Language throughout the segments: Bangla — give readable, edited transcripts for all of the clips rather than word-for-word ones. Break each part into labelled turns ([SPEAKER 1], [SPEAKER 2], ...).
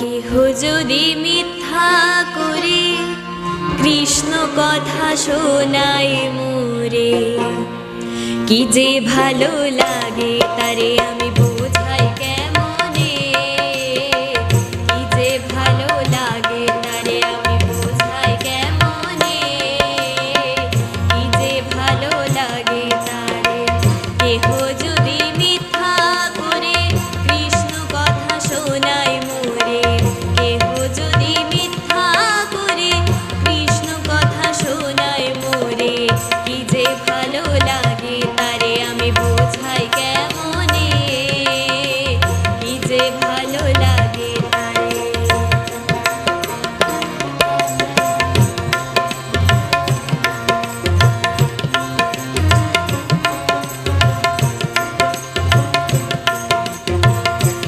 [SPEAKER 1] কেহ যদি মিথ্যা করে কৃষ্ণ কথা শোনায় মোরে, কি যে ভালো লাগে তারে আমি বোঝাই কেমনে, কি যে ভালো লাগে তারে আমি বোঝাই কেমনে, কি যে ভালো লাগে তারে। কেহ যদি মিথ্যা করে কৃষ্ণ কথা শোনায় মোরে, কেহ যদি মিথ্যা করে কৃষ্ণ কথা শোনায় মোরে, কি যে ভালো লাগে তারে আমি বোঝাই কেমনে, কি যে ভালো লাগে তারে।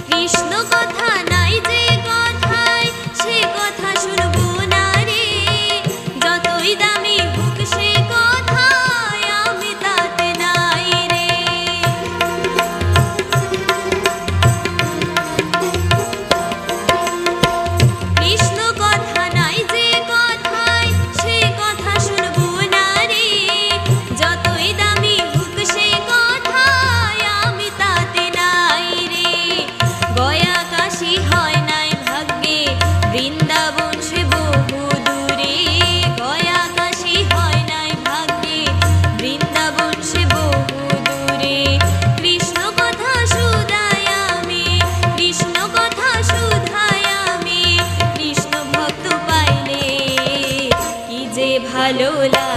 [SPEAKER 1] কৃষ্ণ কথা নাই যে কথায় সে কথা শুনবো না রে, যতই দামি হোক সে কথায় আমি তাতে নাই রে। কৃষ্ণ কথা নাই যে কথায় সে কথা শুনবো না রে, যতই দামি হোক সে কথায় আমি তাতে নাই রে। গয়া কাশী হয় নাই ভাগ্যে, বৃন্দাবন সে বহু দূরে, গয়া কাশী হয় নাই ভাগ্যে, বৃন্দাবন সে বহু দূরে। কৃষ্ণ কথা শুধাই আমি, কৃষ্ণ কথা শুধাই আমি, কৃষ্ণ ভক্ত পাইলে কি যে ভালো লাগে।